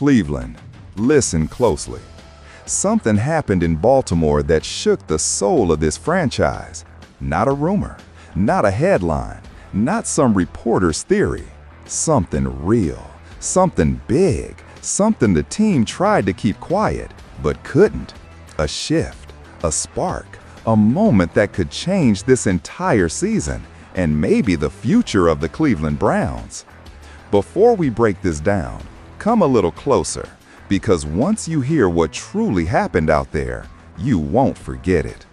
Cleveland, listen closely. Something happened in Baltimore that shook the soul of this franchise. Not a rumor, not a headline, not some reporter's theory. Something real, something big, something the team tried to keep quiet, but couldn't. A shift, a spark, a moment that could change this entire season and maybe the future of the Cleveland Browns. Before we break this down, come a little closer, because once you hear what truly happened out there, you won't forget it.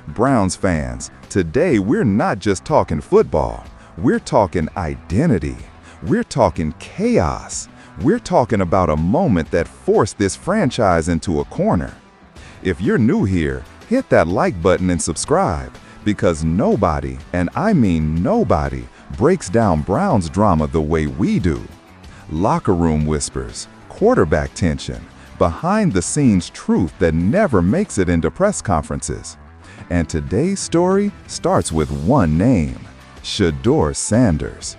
Browns fans, today we're not just talking football, we're talking identity, we're talking chaos, we're talking about a moment that forced this franchise into a corner. If you're new here, hit that like button and subscribe, because nobody, and I mean nobody, breaks down Browns drama the way we do. Locker room whispers, quarterback tension, behind-the-scenes truth that never makes it into press conferences. And today's story starts with one name, Shedeur Sanders.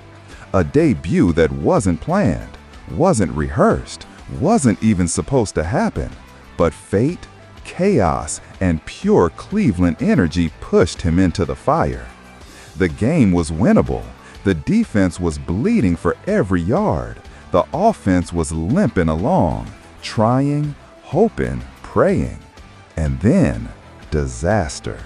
A debut that wasn't planned, wasn't rehearsed, wasn't even supposed to happen, but fate, chaos, and pure Cleveland energy pushed him into the fire. The game was winnable. The defense was bleeding for every yard. The offense was limping along, trying, hoping, praying. And then, disaster.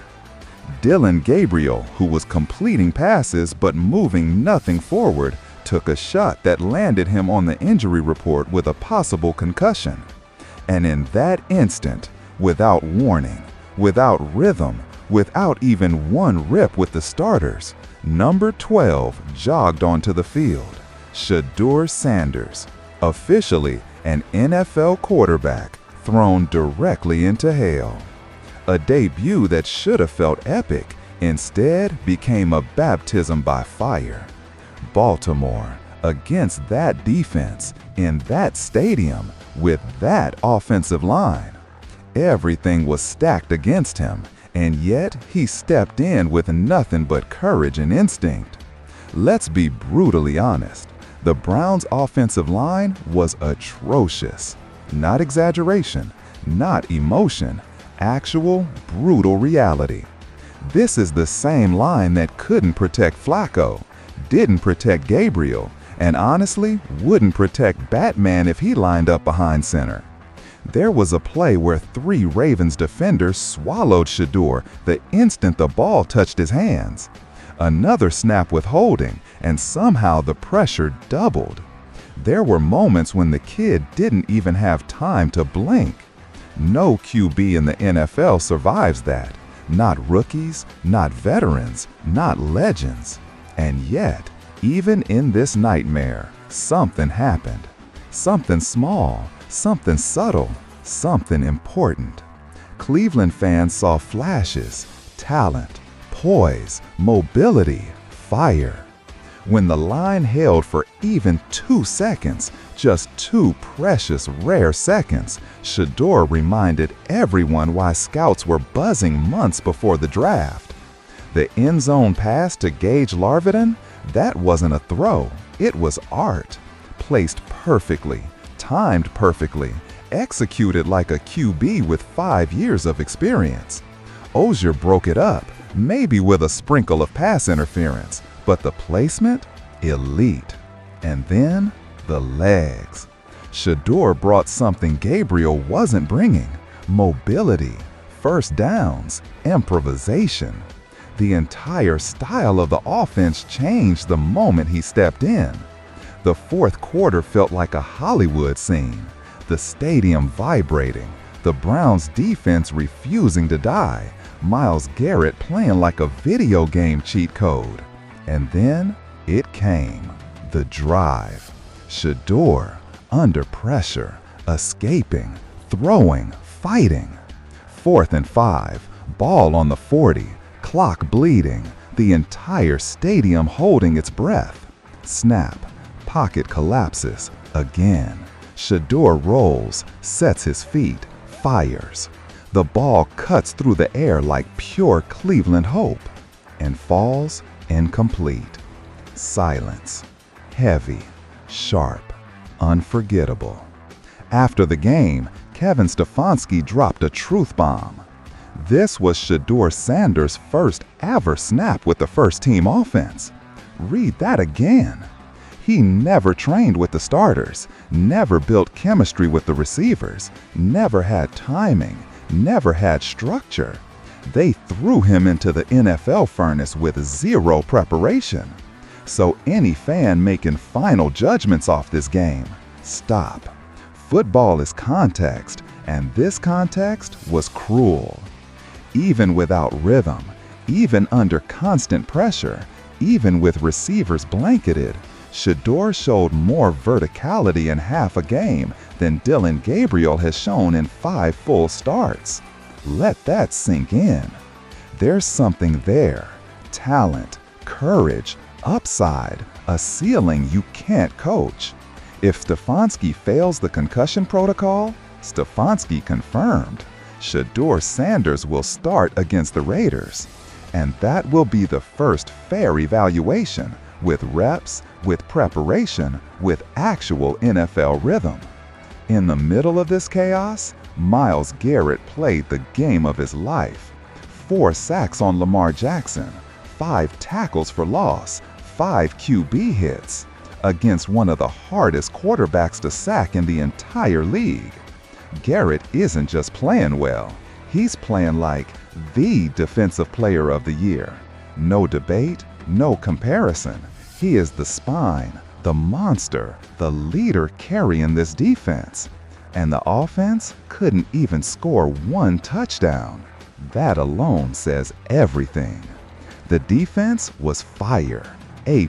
Dylan Gabriel, who was completing passes but moving nothing forward, took a shot that landed him on the injury report with a possible concussion. And in that instant, without warning, without rhythm, without even one rip with the starters, number 12 jogged onto the field. Shedeur Sanders, officially an NFL quarterback thrown directly into hell. A debut that should have felt epic instead became a baptism by fire. Baltimore, against that defense, in that stadium, with that offensive line. Everything was stacked against him, and yet he stepped in with nothing but courage and instinct. Let's be brutally honest. The Browns' offensive line was atrocious. Not exaggeration, not emotion, actual brutal reality. This is the same line that couldn't protect Flacco, didn't protect Gabriel, and honestly wouldn't protect Batman if he lined up behind center. There was a play where 3 Ravens defenders swallowed Shedeur the instant the ball touched his hands. Another snap with holding, and somehow the pressure doubled. There were moments when the kid didn't even have time to blink. No QB in the NFL survives that. Not rookies, not veterans, not legends. And yet, even in this nightmare, something happened. Something small, something subtle, something important. Cleveland fans saw flashes, talent, poise, mobility, fire. When the line held for even 2 seconds, just 2 precious, rare seconds, Shedeur reminded everyone why scouts were buzzing months before the draft. The end zone pass to Gage Larviton, that wasn't a throw, it was art. Placed perfectly, timed perfectly, executed like a QB with 5 years of experience. Ozier broke it up, maybe with a sprinkle of pass interference, but the placement? Elite. And then, the legs. Shedeur brought something Gabriel wasn't bringing: mobility, first downs, improvisation. The entire style of the offense changed the moment he stepped in. The fourth quarter felt like a Hollywood scene, the stadium vibrating, the Browns defense refusing to die, Myles Garrett playing like a video game cheat code. And then it came, the drive. Shedeur, under pressure, escaping, throwing, fighting. 4th and 5, ball on the 40, clock bleeding, the entire stadium holding its breath. Snap, pocket collapses, again. Shedeur rolls, sets his feet, fires. The ball cuts through the air like pure Cleveland hope and falls incomplete. Silence. Heavy, sharp, unforgettable. After the game, Kevin Stefanski dropped a truth bomb. This was Shedeur Sanders' first ever snap with the first-team offense. Read that again. He never trained with the starters, never built chemistry with the receivers, never had timing, never had structure. They threw him into the NFL furnace with zero preparation. So any fan making final judgments off this game, stop. Football is context, and this context was cruel. Even without rhythm, even under constant pressure, even with receivers blanketed, Shedeur showed more verticality in half a game than Dylan Gabriel has shown in 5 full starts. Let that sink in. There's something there. Talent, courage, upside, a ceiling you can't coach. If Stefanski fails the concussion protocol, Stefanski confirmed. Shedeur Sanders will start against the Raiders. And that will be the first fair evaluation, with reps, with preparation, with actual NFL rhythm. In the middle of this chaos, Myles Garrett played the game of his life. 4 sacks on Lamar Jackson, 5 tackles for loss, 5 QB hits, against one of the hardest quarterbacks to sack in the entire league. Garrett isn't just playing well, he's playing like the Defensive Player of the Year. No debate, no comparison. He is the spine, the monster, the leader carrying this defense. And the offense couldn't even score 1 touchdown. That alone says everything. The defense was fire, A+,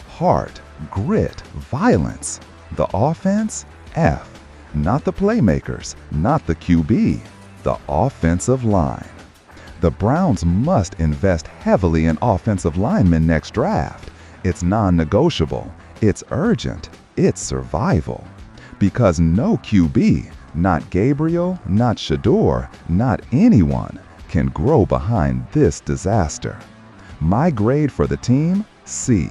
heart, grit, violence. The offense, F. Not the playmakers, not the QB, the offensive line. The Browns must invest heavily in offensive linemen next draft. It's non-negotiable, it's urgent, it's survival. Because no QB, not Gabriel, not Shedeur, not anyone, can grow behind this disaster. My grade for the team, C.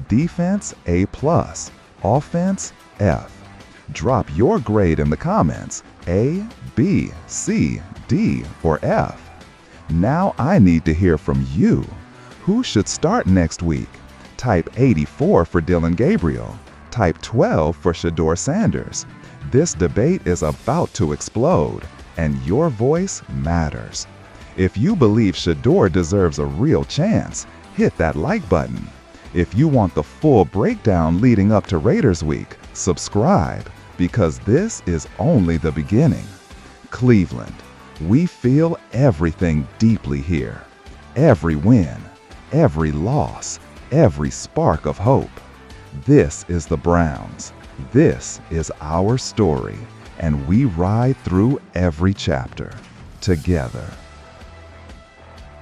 Defense, A+. Offense, F. Drop your grade in the comments, A, B, C, D, or F. Now I need to hear from you. Who should start next week? Type 84 for Dylan Gabriel. Type 12 for Shedeur Sanders. This debate is about to explode, and your voice matters. If you believe Shedeur deserves a real chance, hit that like button. If you want the full breakdown leading up to Raiders Week, subscribe, because this is only the beginning. Cleveland, we feel everything deeply here. Every win, every loss, every spark of hope. This is the Browns. This is our story, and we ride through every chapter together.